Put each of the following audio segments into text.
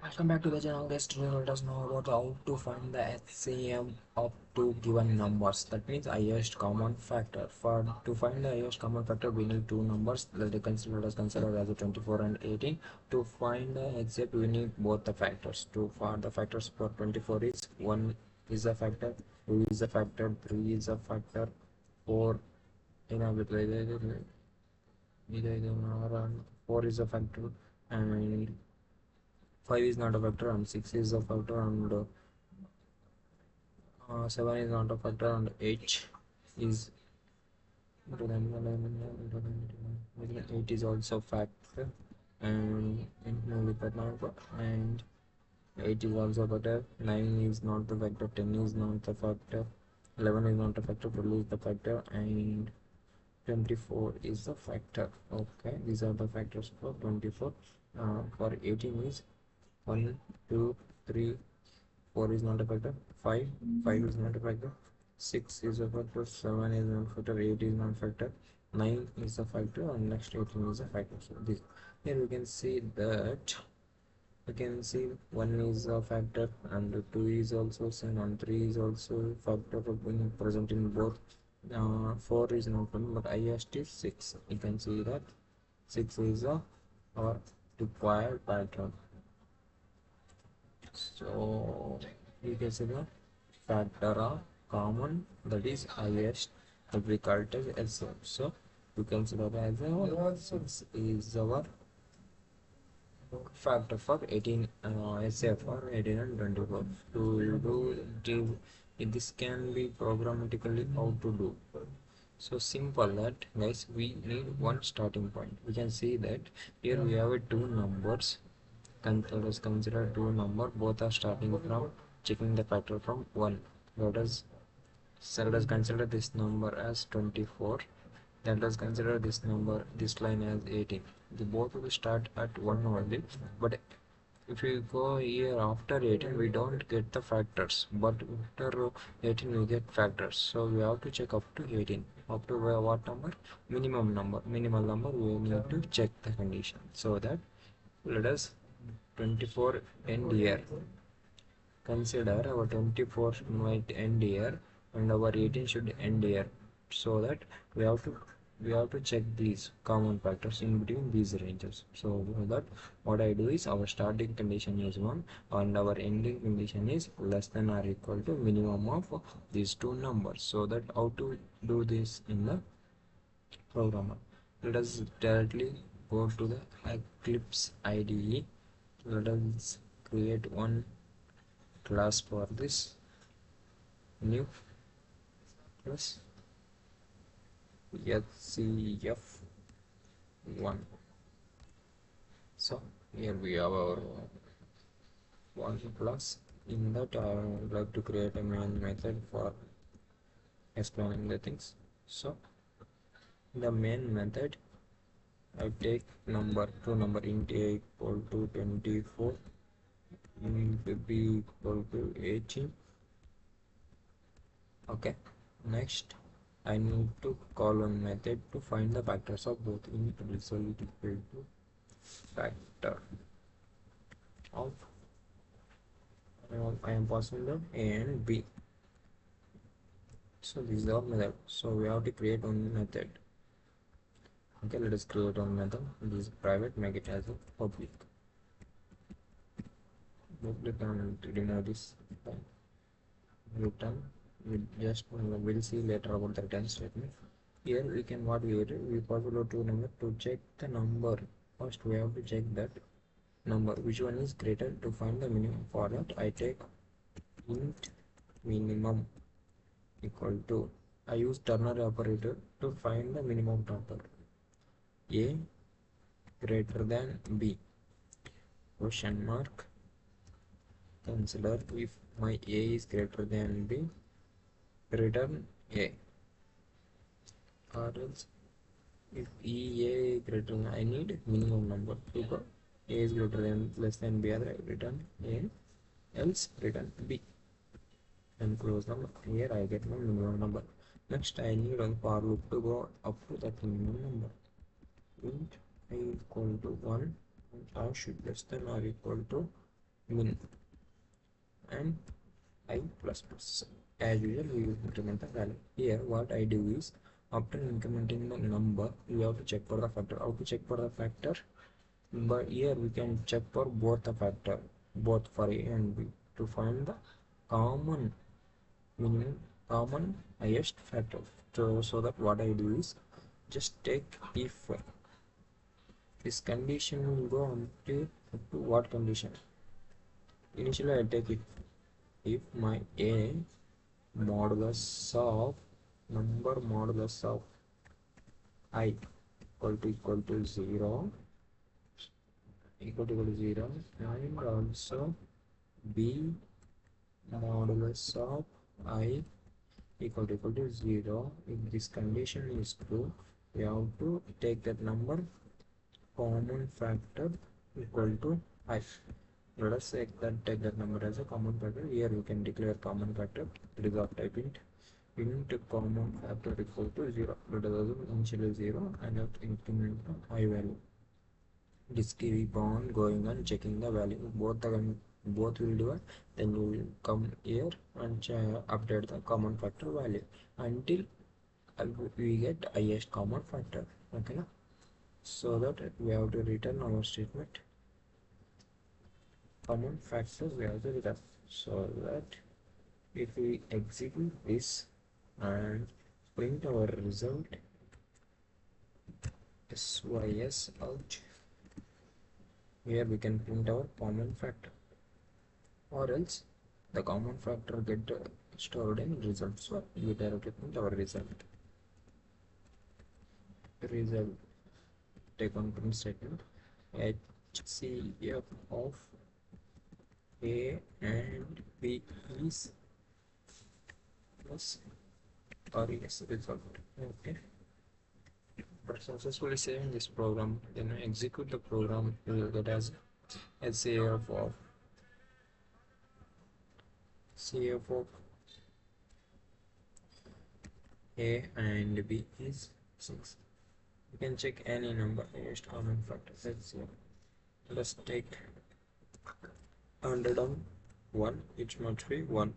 Welcome back to the channel. Guys, today let us know about how to find the HCM of two given numbers. That means highest common factor. For to find the highest common factor, we need two numbers. Let us consider as a 24 and 18. To find the HCF, we need both the factors. To find the factors for 24 is 1 is a factor, 2 is a factor, 3 is a factor, 4 in a 4 is a factor, and 5 is not a factor, and 6 is a factor, and 7 is not a factor, and 8 is 8 is also factor, and and 8 is also factor. 9 is not the factor, 10 is not the factor, 11 is not a factor, 12 is the factor, and 24 is the factor. Okay, these are the factors for 24. For 18 is 1, 2, 3, 4 is not a factor, 5 is not a factor, 6 is a factor, 7 is not a factor, 8 is not a factor, 9 is a factor, and next 18 is a factor. So this here we can see that we can see 1 is a factor, and 2 is also same, and 3 is also factor present in both. 4 is not one, but highest is 6. You can see that 6 is our required pattern. So you can see the factor are common, that is highest, that we call it as HCF. So you consider as a 6 is our factor for 18 HCF for 18 and 24. To do this can be programmatically how to do. So simple that guys, we need one starting point. We can see that here we have two numbers. Let us consider two numbers, both are starting from checking the factor from 1. Let us consider this number as 24. Let us consider this number, this line as 18. The both will start at 1 only, but if we go here after 18 we don't get the factors, but after 18 we get factors. So we have to check up to 18. Up to what number? Minimal number we need to check the condition. So that let us 24 end here. Consider our 24 might end here and our 18 should end here, so that we have to check these common factors in between these ranges. So that what I do is our starting condition is 1 and our ending condition is less than or equal to minimum of these two numbers. So that how to do this in the programmer. Let us directly go to the Eclipse IDE. Let us create one class for this, new class HCF1. So here we have our one class. In that I would like to create a main method for explaining the things. So the main method, I take two number int a equal to 24, int b equal to 18. Okay, next I need to call one method to find the factors of both. Int result equal to factor of I am passing the a and b. So this is our method. So we have to create one method. Okay, let us create one method. This is private, make it as a public. And remove this. Return. We'll see later about the return statement. Here we can we possible to number to check the number. First we have to check that number which one is greater to find the minimum. For that I take int minimum equal to, I use ternary operator to find the minimum number. A greater than b, question mark. Consider if my a is greater than b, return a, or else if a greater than, I need minimum number because a is greater than less than b, other return a, else return b, and close number. Here I get my minimum number. Next I need one for loop to go up to that minimum number. Int I equal to 1 and I should less than or equal to min and I plus plus. As usual, we will increment the value. Here what I do is, after incrementing the number, we have to check for the factor. How to check for the factor? But here we can check for both the factor, both for A and B, to find the common minimum, common highest factor. So that what I do is, just take if this condition will go on to what condition? Initially I take it if my A modulus of number modulus of I equal to 0 and also B modulus of I equal to 0. If this condition is true, we have to take that number common factor equal to I. Let us take that number as a common factor. Here you can declare common factor. It is of type int common factor equal to 0. Let us assume initially 0 and have to increment the I value. Just keep on going and checking the value. Both will divide. Then you will come here and update the common factor value until we get highest common factor. Okay, na? So that we have to return our statement. Common factors we have to return, so that if we execute this and print our result sys out, here we can print our common factor, or else the common factor get stored in result. So we directly print our result. Take on print statement HCF of A and B is plus or yes result. Okay, for successfully saving this program, then execute the program, you will get as HCF of A and B is 6. You can check any number highest common factor. Let's take 101, it must be 1.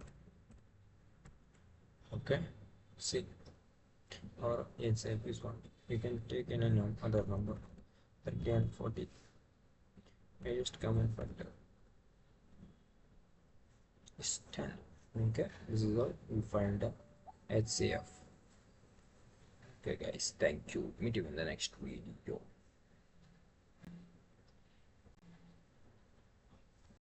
Okay, see, or HCF is 1. You can take any other number. 30 and 40, highest common factor is 10. Okay, this is how we find the HCF. Okay guys, thank you, meet you in the next video.